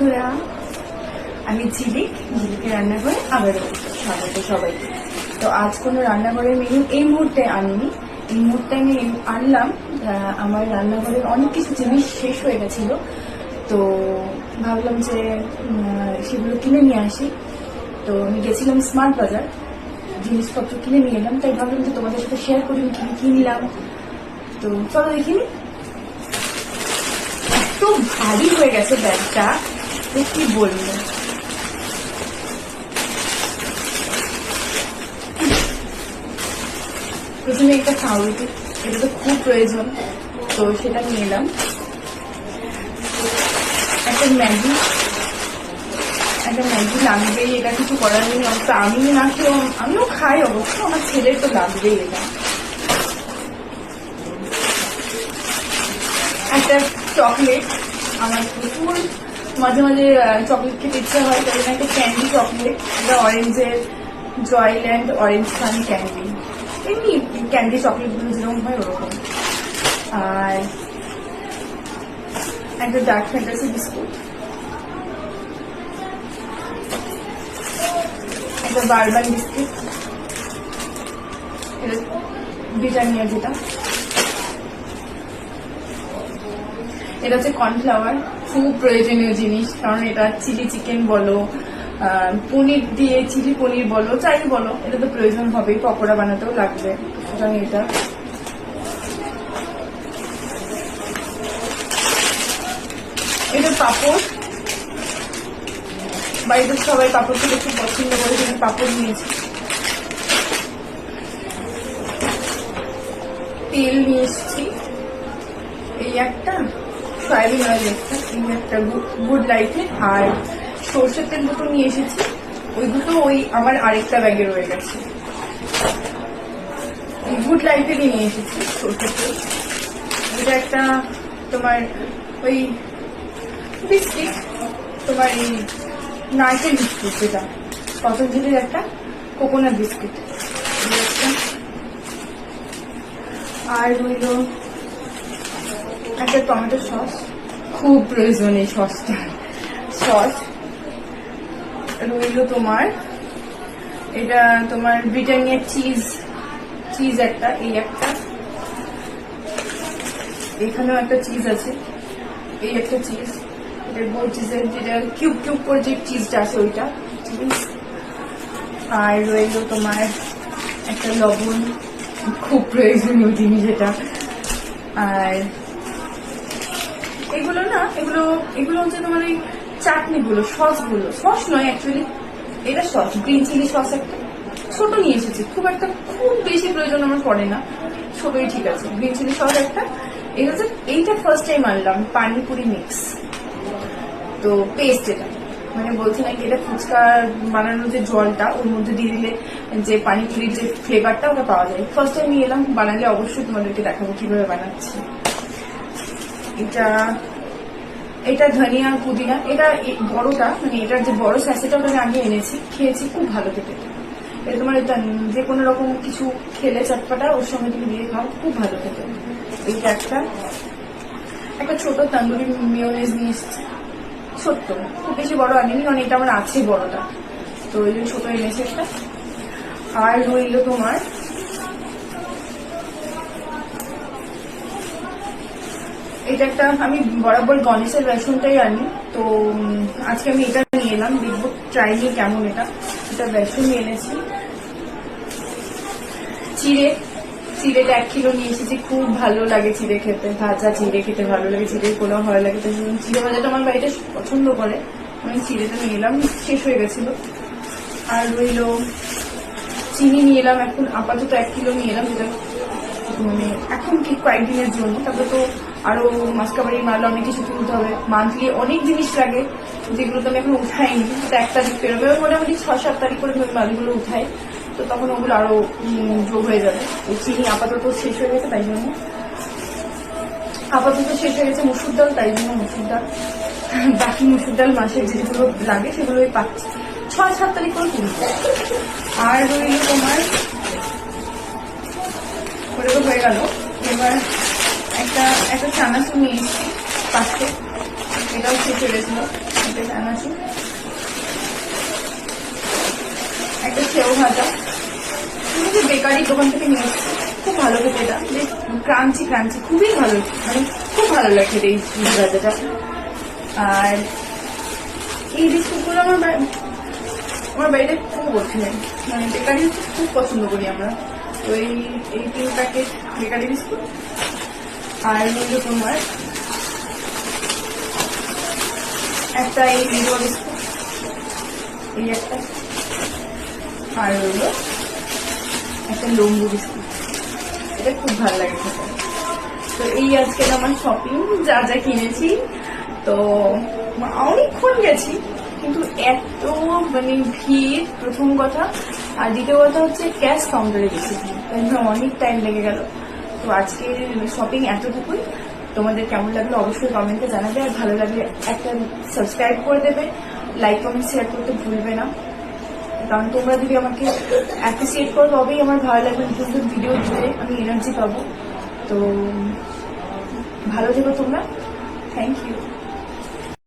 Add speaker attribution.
Speaker 1: বন্ধুরা, আমি ঝিলিকের রান্নাঘরে আবারও স্বাগত সবাইকে। তো আজ কোনো রান্নাঘরের মেনু এই মুহূর্তে আনিনি। এই মুহূর্তে আমি আনলাম, আমার রান্নাঘরের অনেক কিছু জিনিস শেষ হয়ে গেছিল, তো ভাবলাম যে সেগুলো কিনে নিয়ে আসি। তো আমি গেছিলাম স্মার্ট বাজার, জিনিসপত্র কিনে নিয়ে এলাম, তাই ভাবলাম যে তোমাদের সাথে শেয়ার করি কি কিনলাম। তো চলো দেখিনি। এত ভারী হয়ে গেছে ব্যাগটা, কি বলবো। প্রথমে একটা পাউরুটি, এটা তো খুব প্রয়োজন, তো সেটা নিয়ে এলাম। একটা ম্যাগি লাগবেই, এটা কিছু করার নেই। অবশ্য আমি না খেয়েও, আমিও খাই অবশ্য, আমার ছেলের তো লাগবেই এটা। একটা চকলেট, আমার প্রচুর মাঝে মাঝে চকলেট খেতে ইচ্ছা হয়, তাই জন্য একটা ক্যান্ডি চকলেট, এটা অরেঞ্জের জয়ল্যান্ড অরেঞ্জ ফান ক্যান্ডি, এমনি ক্যান্ডি চকলেটগুলো যেরকম হয় ওরকম। আর একটা ডার্ক ফ্যান্টাসি বিস্কুট, একটা বারবান বিস্কুট, এটা ব্রিটানিয়া, যেটা এটা হচ্ছে কর্নফ্লাওয়ার, খুব প্রয়োজনীয় জিনিস, কারণ এটা চিলি চিকেন বলো, পনির দিয়ে চিলি পনির বলো, চাই বলো, এটা তো প্রয়োজন হবেই, পকোড়া বানাতেও লাগবে, সুতরাং এটা। এটা পাপড়, বাড়িতে সবাই পাপড় খেতে খুব পছন্দ করে, কিন্তু পাপড় নিয়েছি। তেল নিয়ে এসেছি, এই একটা সয়াবিন অয়েল, একটা এই একটা গুড লাইফে, আর সর্ষের তেল দুটো নিয়ে এসেছি, ওই দুটো ওই আমার আরেকটা ব্যাগে রয়ে গেছে। গুড লাইফে নিয়ে এসেছি সর্ষের তেল। এটা একটা তোমার ওই বিস্কিট, তোমার এই নারকেল বিস্কুট, যেটা পতঞ্জলির একটা কোকোনাট বিস্কিট। আর রইল একটা টমেটো সস, খুব প্রয়োজন এই সসটা। সস রইল তোমার, এটা তোমার ব্রিটানিয়ার চিজ একটা, এই একটা, এখানেও একটা চিজ আছে, এই একটা চিজ, এটা গোল চিজের, যেটা কিউব কিউব করে যে চিজটা আছে ওইটা চিজ। আর রইল তোমার একটা লবণ, খুব প্রয়োজনীয় জিনিস এটা। আর এগুলো না, এগুলো হচ্ছে তোমার এই চাটনিগুলো, সসগুলো, সস নয় অ্যাকচুয়ালি, এটা সস, গ্রিন চিলি সস একটা ছোট নিয়ে এসেছি, খুব বেশি প্রয়োজন আমার পড়ে না, ছোটই ঠিক আছে। গ্রিন চিলি সস একটা, এটা হচ্ছে, এইটা ফার্স্ট টাইম আনলাম, পানিপুরি মিক্স, তো পেস্ট এটা, মানে বলছি নাকি এটা ফুচকা বানানোর যে জলটা ওর মধ্যে দিয়ে দিলে যে পানিপুরির যে ফ্লেভারটা ওটা পাওয়া যায়। ফার্স্ট টাইম নিয়ে এলাম, বানালে অবশ্যই তোমাদেরকে দেখাবো কিভাবে বানাচ্ছি। এটা ধনিয়া পুদিনা, এটা বড়টা, মানে এটার যে বড় স্যাসেটা ওটা আগে এনেছি, খেয়েছি, খুব ভালো খেতে। এটা তোমার এটা যে কোনো রকম কিছু খেলে চটপাটা ওর সঙ্গে তুমি দিয়ে খাও, খুব ভালো খেতে। এইটা একটা ছোট তন্দুরি মেয়োনেজ নিয়ে এসেছি, ছোট্ট, খুব বেশি বড় আনিনি, কারণ এটা আমার আছে বড়টা, তো ওই জন্য ছোট এনেছি একটা। আর রইল তোমার এটা একটা, আমি বরাবর গণেশের বেসনটাই আনি, তো আজকে আমি এটা নিয়ে এলাম, দেখবো ট্রাই নিয়ে কেমন। এটা বেসন নিয়ে এনেছি। চিড়েটা 1 কিলো নিয়ে এসেছি, খুব ভালো লাগে চিড়ে খেতে, ভাজা চিড়ে খেতে ভালো লাগে, চিড়ের পোলাও ভালো লাগে, তো চিড়ে ভাজাটা আমার বাড়িতে পছন্দ করে, আমি চিড়েটা নিয়ে এলাম, শেষ হয়ে গেছিল। আর রইল চিনি নিয়ে এলাম, এখন আপাতত 1 কিলো নিয়ে এলাম, যেটা মানে এখন কি কয়েকদিনের জন্য, তারপরে তো আরো মাসকাবাড়ি মাল অনেক কিছু তুলতে হবে, মান্থলি অনেক জিনিস লাগে, যেগুলো তো আমি এখন উঠাইনি, তো 1 তারিখ বেরোবে, মোটামুটি 6-7 তারিখ করে মালগুলো উঠাই, তো তখন ওগুলো আরো যোগ হয়ে যাবে। ওই চিনি আপাতত শেষ হয়ে গেছে, তাই জন্য মুসুর ডাল, তাই জন্য মুসুর ডাল, বাকি মুসুর ডাল মাসের যেগুলো লাগে সেগুলো পাচ্ছি 6-7 তারিখ করে তুলতে। আর রইল তোমার, ওটা তো হয়ে গেল। এবার একটা চানাচুর নিয়ে এসেছি পাশে, এটাও শেষ হয়ে গেছিল, এটা চানাচুর, একটা সেও ভাজা, বেকারির দোকান থেকে নিয়ে এসেছি, খুব ভালো খেতে, এটা বেশ ক্রাঞ্চি ক্রাঞ্চি, খুবই ভালো, মানে খুব ভালো লাগে খেতে এই ভাজাটা। আর এই বিস্কুটগুলো আমার বাড়িতে খুব ওঠে, মানে বেকারি খুব পছন্দ করি আমরা। তো এই 3 প্যাকেট বেকারি বিস্কুট, আর হলো তোমার একটা এই লিডো বিস্কুট, এই একটা, আর হলো একটা লম্বু বিস্কুট, এটা খুব ভালো লাগে খেতে। তো এই আজকে আমার শপিং, যা যা কিনেছি। তো অনেকক্ষণ গেছি, কিন্তু এত মানে ভিড় প্রথম কথা, আর দ্বিতীয় কথা হচ্ছে ক্যাশ কাউন্টারে গেছি, অনেক টাইম লেগে গেল। তো আজকে শপিং এতটুকুই। তোমাদের কেমন লাগলো অবশ্যই কমেন্টে জানাবে, আর ভালো লাগলে একটা সাবস্ক্রাইব করে দেবে, লাইক কমেন্ট শেয়ার করতে ভুলবে না, কারণ তোমরা যদি আমাকে অ্যাপ্রিসিয়েট করো তবেই আমার ভালো লাগবে, নতুন ভিডিও দিতে আমি এনার্জি পাবো। তো ভালো থেকো তোমরা, থ্যাংক ইউ।